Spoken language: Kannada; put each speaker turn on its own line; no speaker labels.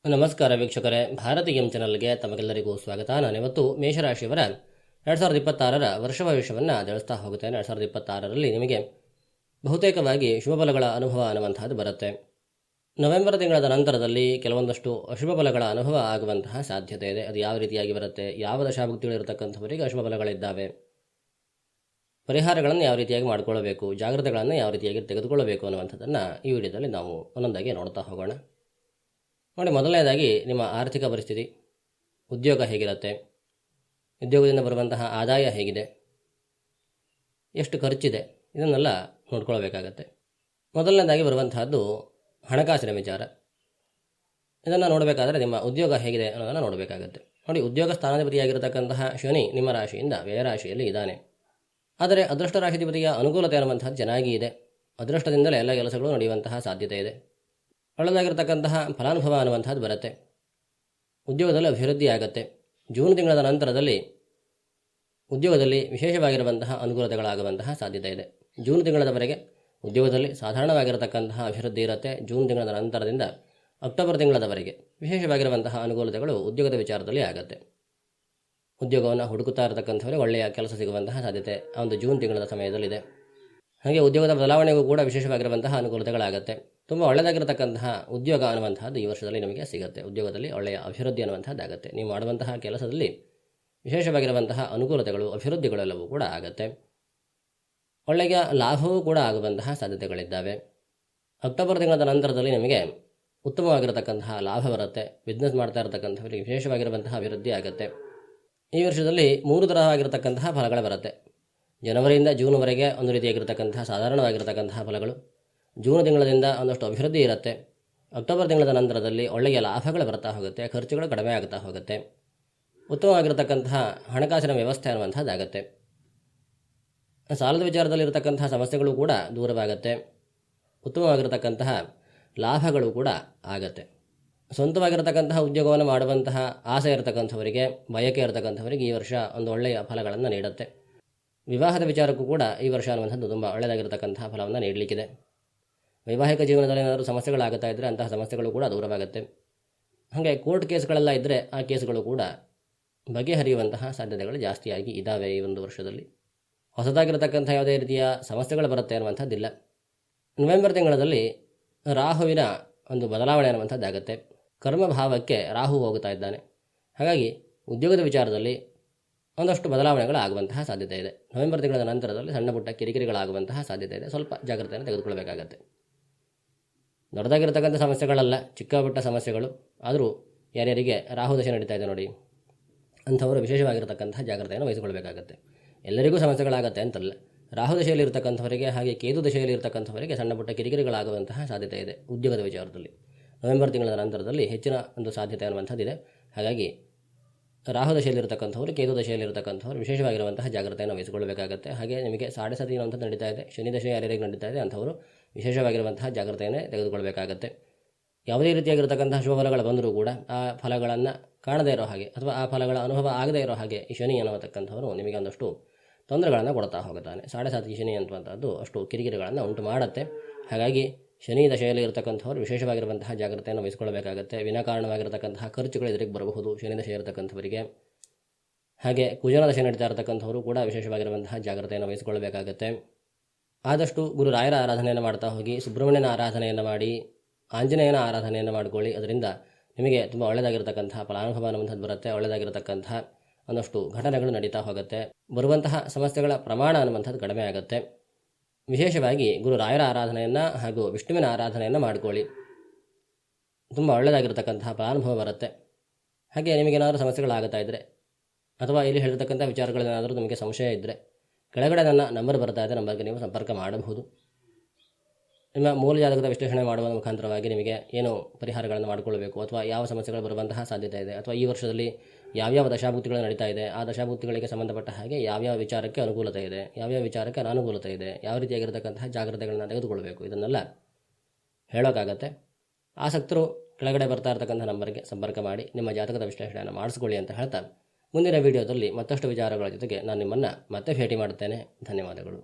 ನಮಸ್ಕಾರ ವೀಕ್ಷಕರೇ, ಭಾರತೀಯಂ ಚಾನಲ್ಗೆ ತಮಗೆಲ್ಲರಿಗೂ ಸ್ವಾಗತ. ನಾನಿವತ್ತು ಮೇಷರಾಶಿಯವರ 2026ರ ವರ್ಷ ಭವಿಷ್ಯವನ್ನು ತಿಳಿಸ್ತಾ ಹೋಗುತ್ತೇನೆ. 2026ರಲ್ಲಿ ನಿಮಗೆ ಬಹುತೇಕವಾಗಿ ಶುಭ ಫಲಗಳ ಅನುಭವ ಅನ್ನುವಂತಹದ್ದು ಬರುತ್ತೆ. ನವೆಂಬರ್ ತಿಂಗಳ ನಂತರದಲ್ಲಿ ಕೆಲವೊಂದಷ್ಟು ಅಶುಭ ಫಲಗಳ ಅನುಭವ ಆಗುವಂತಹ ಸಾಧ್ಯತೆ ಇದೆ. ಅದು ಯಾವ ರೀತಿಯಾಗಿ ಬರುತ್ತೆ, ಯಾವ ದಶಾಭುಕ್ತಿಗಳಿರತಕ್ಕಂಥವರಿಗೆ ಅಶುಭ ಫಲಗಳಿದ್ದಾವೆ, ಪರಿಹಾರಗಳನ್ನು ಯಾವ ರೀತಿಯಾಗಿ ಮಾಡಿಕೊಳ್ಳಬೇಕು, ಜಾಗ್ರತೆಗಳನ್ನು ಯಾವ ರೀತಿಯಾಗಿ ತೆಗೆದುಕೊಳ್ಳಬೇಕು ಅನ್ನುವಂಥದ್ದನ್ನು ಈ ವಿಡಿಯೋದಲ್ಲಿ ನಾವು ಒಂದೊಂದಾಗಿ ನೋಡ್ತಾ ಹೋಗೋಣ. ನೋಡಿ, ಮೊದಲನೇದಾಗಿ ನಿಮ್ಮ ಆರ್ಥಿಕ ಪರಿಸ್ಥಿತಿ, ಉದ್ಯೋಗ ಹೇಗಿರುತ್ತೆ, ಉದ್ಯೋಗದಿಂದ ಬರುವಂತಹ ಆದಾಯ ಹೇಗಿದೆ, ಎಷ್ಟು ಖರ್ಚಿದೆ, ಇದನ್ನೆಲ್ಲ ನೋಡ್ಕೊಳ್ಬೇಕಾಗತ್ತೆ. ಮೊದಲನೇದಾಗಿ ಬರುವಂತಹದ್ದು ಹಣಕಾಸಿನ ವಿಚಾರ. ಇದನ್ನು ನೋಡಬೇಕಾದ್ರೆ ನಿಮ್ಮ ಉದ್ಯೋಗ ಹೇಗಿದೆ ಅನ್ನೋದನ್ನು ನೋಡಬೇಕಾಗತ್ತೆ. ನೋಡಿ, ಉದ್ಯೋಗ ಸ್ಥಾನಾಧಿಪತಿಯಾಗಿರತಕ್ಕಂತಹ ಶನಿ ನಿಮ್ಮ ರಾಶಿಯಿಂದ ವ್ಯಯರಾಶಿಯಲ್ಲಿ ಇದ್ದಾನೆ. ಆದರೆ ಅದೃಷ್ಟ ರಾಶಿಧಿಪತಿಯ ಅನುಕೂಲತೆ ಅನ್ನುವಂಥದ್ದು ಚೆನ್ನಾಗಿ ಇದೆ. ಅದೃಷ್ಟದಿಂದಲೇ ಎಲ್ಲ ಕೆಲಸಗಳು ನಡೆಯುವಂತಹ ಸಾಧ್ಯತೆ ಇದೆ. ಒಳ್ಳೆಯದಾಗಿರ್ತಕ್ಕಂತಹ ಫಲಾನುಭವ ಅನ್ನುವಂಥದ್ದು ಬರುತ್ತೆ. ಉದ್ಯೋಗದಲ್ಲಿ ಅಭಿವೃದ್ಧಿ ಆಗುತ್ತೆ. ಜೂನ್ ತಿಂಗಳ ನಂತರದಲ್ಲಿ ಉದ್ಯೋಗದಲ್ಲಿ ವಿಶೇಷವಾಗಿರುವಂತಹ ಅನುಕೂಲತೆಗಳಾಗುವಂತಹ ಸಾಧ್ಯತೆ ಇದೆ. ಜೂನ್ ತಿಂಗಳವರೆಗೆ ಉದ್ಯೋಗದಲ್ಲಿ ಸಾಧಾರಣವಾಗಿರತಕ್ಕಂತಹ ಅಭಿವೃದ್ಧಿ ಇರುತ್ತೆ. ಜೂನ್ ತಿಂಗಳ ನಂತರದಿಂದ ಅಕ್ಟೋಬರ್ ತಿಂಗಳವರೆಗೆ ವಿಶೇಷವಾಗಿರುವಂತಹ ಅನುಕೂಲತೆಗಳು ಉದ್ಯೋಗದ ವಿಚಾರದಲ್ಲಿ ಆಗುತ್ತೆ. ಉದ್ಯೋಗವನ್ನು ಹುಡುಕುತ್ತಾ ಇರತಕ್ಕಂಥವರಿಗೆ ಒಳ್ಳೆಯ ಕೆಲಸ ಸಿಗುವಂತಹ ಸಾಧ್ಯತೆ ಆ ಒಂದು ಜೂನ್ ತಿಂಗಳ ಸಮಯದಲ್ಲಿದೆ. ಹಾಗೆ ಉದ್ಯೋಗದ ಬದಲಾವಣೆಗೂ ಕೂಡ ವಿಶೇಷವಾಗಿರುವಂತಹ ಅನುಕೂಲತೆಗಳಾಗುತ್ತೆ. ತುಂಬ ಒಳ್ಳೆಯದಾಗಿರತಕ್ಕಂತಹ ಉದ್ಯೋಗ ಅನ್ನುವಂಥದ್ದು ಈ ವರ್ಷದಲ್ಲಿ ನಿಮಗೆ ಸಿಗುತ್ತೆ. ಉದ್ಯೋಗದಲ್ಲಿ ಒಳ್ಳೆಯ ಅಭಿವೃದ್ಧಿ ಅನ್ನುವಂಥದ್ದಾಗುತ್ತೆ. ನೀವು ಮಾಡುವಂತಹ ಕೆಲಸದಲ್ಲಿ ವಿಶೇಷವಾಗಿರುವಂತಹ ಅನುಕೂಲತೆಗಳು, ಅಭಿವೃದ್ಧಿಗಳೆಲ್ಲವೂ ಕೂಡ ಆಗುತ್ತೆ. ಒಳ್ಳೆಯ ಲಾಭವೂ ಕೂಡ ಆಗುವಂತಹ ಸಾಧ್ಯತೆಗಳಿದ್ದಾವೆ. ಅಕ್ಟೋಬರ್ ತಿಂಗಳ ನಂತರದಲ್ಲಿ ನಿಮಗೆ ಉತ್ತಮವಾಗಿರತಕ್ಕಂತಹ ಲಾಭ ಬರುತ್ತೆ. ಬಿಸ್ನೆಸ್ ಮಾಡ್ತಾ ಇರತಕ್ಕಂಥವರಿಗೆ ವಿಶೇಷವಾಗಿರುವಂತಹ ಅಭಿವೃದ್ಧಿ ಆಗುತ್ತೆ. ಈ ವರ್ಷದಲ್ಲಿ 3 ತರಹವಾಗಿರತಕ್ಕಂತಹ ಫಲಗಳು ಬರುತ್ತೆ. ಜನವರಿಯಿಂದ ಜೂನ್ವರೆಗೆ ಒಂದು ರೀತಿಯಾಗಿರ್ತಕ್ಕಂತಹ ಸಾಧಾರಣವಾಗಿರತಕ್ಕಂತಹ ಫಲಗಳು. ಜೂನ್ ತಿಂಗಳಿಂದ ಒಂದಷ್ಟು ಅಭಿವೃದ್ಧಿ ಇರುತ್ತೆ. ಅಕ್ಟೋಬರ್ ತಿಂಗಳ ನಂತರದಲ್ಲಿ ಒಳ್ಳೆಯ ಲಾಭಗಳು ಬರ್ತಾ ಹೋಗುತ್ತೆ. ಖರ್ಚುಗಳು ಕಡಿಮೆ ಆಗ್ತಾ ಹೋಗುತ್ತೆ. ಉತ್ತಮವಾಗಿರತಕ್ಕಂತಹ ಹಣಕಾಸಿನ ವ್ಯವಸ್ಥೆ ಅನ್ನುವಂಥದ್ದಾಗುತ್ತೆ. ಸಾಲದ ವಿಚಾರದಲ್ಲಿರತಕ್ಕಂತಹ ಸಮಸ್ಯೆಗಳು ಕೂಡ ದೂರವಾಗುತ್ತೆ. ಉತ್ತಮವಾಗಿರತಕ್ಕಂತಹ ಲಾಭಗಳು ಕೂಡ ಆಗತ್ತೆ. ಸ್ವಂತವಾಗಿರತಕ್ಕಂತಹ ಉದ್ಯೋಗವನ್ನು ಮಾಡುವಂತಹ ಆಸೆ ಇರತಕ್ಕಂಥವರಿಗೆ, ಬಯಕೆ ಇರತಕ್ಕಂಥವರಿಗೆ ಈ ವರ್ಷ ಒಂದು ಒಳ್ಳೆಯ ಫಲಗಳನ್ನು ನೀಡುತ್ತೆ. ವಿವಾಹದ ವಿಚಾರಕ್ಕೂ ಕೂಡ ಈ ವರ್ಷ ಅನ್ನುವಂಥದ್ದು ತುಂಬ ಒಳ್ಳೆಯದಾಗಿರತಕ್ಕಂತಹ ಫಲವನ್ನು ನೀಡಲಿಕ್ಕಿದೆ. ವೈವಾಹಿಕ ಜೀವನದಲ್ಲಿ ಏನಾದರೂ ಸಮಸ್ಯೆಗಳಾಗುತ್ತಾ ಇದ್ದರೆ ಅಂತಹ ಸಮಸ್ಯೆಗಳು ಕೂಡ ದೂರವಾಗುತ್ತೆ. ಹಾಗೆ ಕೋರ್ಟ್ ಕೇಸ್ಗಳೆಲ್ಲ ಇದ್ದರೆ ಆ ಕೇಸ್ಗಳು ಕೂಡ ಬಗೆಹರಿಯುವಂತಹ ಸಾಧ್ಯತೆಗಳು ಜಾಸ್ತಿಯಾಗಿ ಇದ್ದಾವೆ. ಈ ಒಂದು ವರ್ಷದಲ್ಲಿ ಹೊಸದಾಗಿರತಕ್ಕಂಥ ಯಾವುದೇ ರೀತಿಯ ಸಮಸ್ಯೆಗಳು ಬರುತ್ತೆ ಅನ್ನುವಂಥದ್ದಿಲ್ಲ. ನವೆಂಬರ್ ತಿಂಗಳಲ್ಲಿ ರಾಹುವಿನ ಒಂದು ಬದಲಾವಣೆ ಅನ್ನುವಂಥದ್ದಾಗುತ್ತೆ. ಕರ್ಮಭಾವಕ್ಕೆ ರಾಹು ಹೋಗುತ್ತಾ ಇದ್ದಾನೆ. ಹಾಗಾಗಿ ಉದ್ಯೋಗದ ವಿಚಾರದಲ್ಲಿ ಒಂದಷ್ಟು ಬದಲಾವಣೆಗಳಾಗುವಂತಹ ಸಾಧ್ಯತೆ ಇದೆ. ನವೆಂಬರ್ ತಿಂಗಳ ನಂತರದಲ್ಲಿ ಸಣ್ಣ ಪುಟ್ಟ ಕಿರಿಕಿರಿಗಳಾಗುವಂತಹ ಸಾಧ್ಯತೆ ಇದೆ. ಸ್ವಲ್ಪ ಜಾಗ್ರತೆಯನ್ನು ತೆಗೆದುಕೊಳ್ಳಬೇಕಾಗತ್ತೆ. ದೊಡ್ಡದಾಗಿರ್ತಕ್ಕಂಥ ಸಮಸ್ಯೆಗಳಲ್ಲ, ಚಿಕ್ಕ ಪುಟ್ಟ ಸಮಸ್ಯೆಗಳು. ಆದರೂ ಯಾರ್ಯಾರಿಗೆ ರಾಹು ದಶೆ ನಡೀತಾ ಇದೆ ನೋಡಿ, ಅಂಥವರು ವಿಶೇಷವಾಗಿರತಕ್ಕಂತಹ ಜಾಗ್ರತೆಯನ್ನು ವಹಿಸಿಕೊಳ್ಬೇಕಾಗತ್ತೆ. ಎಲ್ಲರಿಗೂ ಸಮಸ್ಯೆಗಳಾಗತ್ತೆ ಅಂತಲ್ಲ. ರಾಹು ದಶೆಯಲ್ಲಿ ಇರತಕ್ಕಂಥವರಿಗೆ ಹಾಗೆ ಕೇತು ದಶೆಯಲ್ಲಿ ಇರತಕ್ಕಂಥವರಿಗೆ ಸಣ್ಣ ಪುಟ್ಟ ಕಿರಿಕಿರಿಗಳಾಗುವಂತಹ ಸಾಧ್ಯತೆ ಇದೆ ಉದ್ಯೋಗದ ವಿಚಾರದಲ್ಲಿ. ನವೆಂಬರ್ ತಿಂಗಳ ನಂತರದಲ್ಲಿ ಹೆಚ್ಚಿನ ಒಂದು ಸಾಧ್ಯತೆ ಅನ್ನುವಂಥದ್ದಿದೆ. ಹಾಗಾಗಿ ರಾಹು ದಶೆಯಲ್ಲಿರತಕ್ಕಂಥವ್ರು, ಕೇತು ದಶೆಯಲ್ಲಿರತಕ್ಕಂಥವ್ರು ವಿಶೇಷವಾಗಿರುವಂತಹ ಜಾಗ್ರತೆಯನ್ನು ವಹಿಸಿಕೊಳ್ಳಬೇಕಾಗುತ್ತೆ. ಹಾಗೆ ನಿಮಗೆ 7.5 ಅನ್ನುವಂಥದ್ದು ನಡೀತಾ ಇದೆ. ಶನಿ ದಶೆ ಯಾರ್ಯಾರಿಗೆ ನಡೀತಾ ಇದೆ ಅಂಥವರು ವಿಶೇಷವಾಗಿರುವಂತಹ ಜಾಗ್ರತೆಯನ್ನೇ ತೆಗೆದುಕೊಳ್ಬೇಕಾಗತ್ತೆ. ಯಾವುದೇ ರೀತಿಯಾಗಿರತಕ್ಕಂತಹ ಶುಭ ಫಲಗಳು ಬಂದರೂ ಕೂಡ ಆ ಫಲಗಳನ್ನು ಕಾಣದೇ ಇರೋ ಹಾಗೆ ಅಥವಾ ಆ ಫಲಗಳ ಅನುಭವ ಆಗದೇ ಇರೋ ಹಾಗೆ ಈ ಶನಿ ಅನ್ನತಕ್ಕಂಥವರು ನಿಮಗೆ ಒಂದಷ್ಟು ತೊಂದರೆಗಳನ್ನು ಕೊಡ್ತಾ ಹೋಗುತ್ತಾನೆ. 7.5 ಶನಿ ಅನ್ನುವಂಥದ್ದು ಅಷ್ಟು ಕಿರಿಕಿರಿಗಳನ್ನು ಉಂಟು ಮಾಡುತ್ತೆ. ಹಾಗಾಗಿ ಶನಿ ದಶೆಯಲ್ಲಿ ಇರತಕ್ಕಂಥವ್ರು ವಿಶೇಷವಾಗಿರುವಂತಹ ಜಾಗ್ರತೆಯನ್ನು ವಹಿಸಿಕೊಳ್ಳಬೇಕಾಗುತ್ತೆ. ವಿನಾಕಾರಣವಾಗಿರತಕ್ಕಂತಹ ಖರ್ಚುಗಳು ಎದುರಿಗೆ ಬರಬಹುದು ಶನಿ ದಶೆ ಇರತಕ್ಕಂಥವರಿಗೆ. ಹಾಗೆ ಕುಜನ ದಶೆ ನಡೀತಾ ಇರತಕ್ಕಂಥವರು ಕೂಡ ವಿಶೇಷವಾಗಿರುವಂತಹ ಜಾಗ್ರತೆಯನ್ನು ವಹಿಸಿಕೊಳ್ಳಬೇಕಾಗತ್ತೆ. ಆದಷ್ಟು ಗುರುರಾಯರ ಆರಾಧನೆಯನ್ನು ಮಾಡ್ತಾ ಹೋಗಿ, ಸುಬ್ರಹ್ಮಣ್ಯನ ಆರಾಧನೆಯನ್ನು ಮಾಡಿ, ಆಂಜನೇಯನ ಆರಾಧನೆಯನ್ನು ಮಾಡಿಕೊಳ್ಳಿ. ಅದರಿಂದ ನಿಮಗೆ ತುಂಬ ಒಳ್ಳೆಯದಾಗಿರತಕ್ಕಂತಹ ಫಲಾನುಭವ ಅನ್ನುವಂಥದ್ದು ಬರುತ್ತೆ. ಒಳ್ಳೆಯದಾಗಿರತಕ್ಕಂತಹ ಒಂದಷ್ಟು ಘಟನೆಗಳು ನಡೀತಾ ಹೋಗುತ್ತೆ. ಬರುವಂತಹ ಸಮಸ್ಯೆಗಳ ಪ್ರಮಾಣ ಅನ್ನುವಂಥದ್ದು ಕಡಿಮೆ ಆಗುತ್ತೆ. ವಿಶೇಷವಾಗಿ ಗುರುರಾಯರ ಆರಾಧನೆಯನ್ನು ಹಾಗೂ ವಿಷ್ಣುವಿನ ಆರಾಧನೆಯನ್ನು ಮಾಡಿಕೊಳ್ಳಿ. ತುಂಬ ಒಳ್ಳೆಯದಾಗಿರತಕ್ಕಂತಹ ಫಲಾನುಭವ ಬರುತ್ತೆ. ಹಾಗೆ ನಿಮಗೇನಾದರೂ ಸಮಸ್ಯೆಗಳಾಗುತ್ತಾ ಇದ್ದರೆ ಅಥವಾ ಇಲ್ಲಿ ಹೇಳಿರ್ತಕ್ಕಂಥ ವಿಚಾರಗಳೇನಾದರೂ ನಿಮಗೆ ಸಂಶಯ ಇದ್ದರೆ ಕೆಳಗಡೆ ನನ್ನ ನಂಬರ್ ಬರ್ತಾ ಇದೆ, ನಂಬರ್ಗೆ ನೀವು ಸಂಪರ್ಕ ಮಾಡಬಹುದು. ನಿಮ್ಮ ಮೂಲ ಜಾತಕದ ವಿಶ್ಲೇಷಣೆ ಮಾಡುವ ಮುಖಾಂತರವಾಗಿ ನಿಮಗೆ ಏನು ಪರಿಹಾರಗಳನ್ನು ಮಾಡಿಕೊಳ್ಳಬೇಕು ಅಥವಾ ಯಾವ ಸಮಸ್ಯೆಗಳು ಬರುವಂತಹ ಸಾಧ್ಯತೆ ಇದೆ ಅಥವಾ ಈ ವರ್ಷದಲ್ಲಿ ಯಾವ್ಯಾವ ದಶಾಭುಕ್ತಿಗಳು ನಡೀತಾ ಇದೆ, ಆ ದಶಾಭುಕ್ತಿಗಳಿಗೆ ಸಂಬಂಧಪಟ್ಟ ಹಾಗೆ ಯಾವ್ಯಾವ ವಿಚಾರಕ್ಕೆ ಅನುಕೂಲತೆ ಇದೆ, ಯಾವ್ಯಾವ ವಿಚಾರಕ್ಕೆ ಅನಾನುಕೂಲತೆ ಇದೆ, ಯಾವ ರೀತಿಯಾಗಿರತಕ್ಕಂತಹ ಜಾಗ್ರತೆಗಳನ್ನ ತೆಗೆದುಕೊಳ್ಬೇಕು, ಇದನ್ನೆಲ್ಲ ಹೇಳೋಕ್ಕಾಗತ್ತೆ. ಆಸಕ್ತರು ಕೆಳಗಡೆ ಬರ್ತಾ ಇರತಕ್ಕಂಥ ನಂಬರ್ಗೆ ಸಂಪರ್ಕ ಮಾಡಿ ನಿಮ್ಮ ಜಾತಕದ ವಿಶ್ಲೇಷಣೆಯನ್ನು ಮಾಡಿಸ್ಕೊಳ್ಳಿ ಅಂತ ಹೇಳ್ತಾ ಮುಂದಿನ ವಿಡಿಯೋದಲ್ಲಿ ಮತ್ತಷ್ಟು ವಿಚಾರಗಳ ಜೊತೆಗೆ ನಾನು ನಿಮ್ಮನ್ನು ಮತ್ತೆ ಭೇಟಿ ಮಾಡುತ್ತೇನೆ. ಧನ್ಯವಾದಗಳು.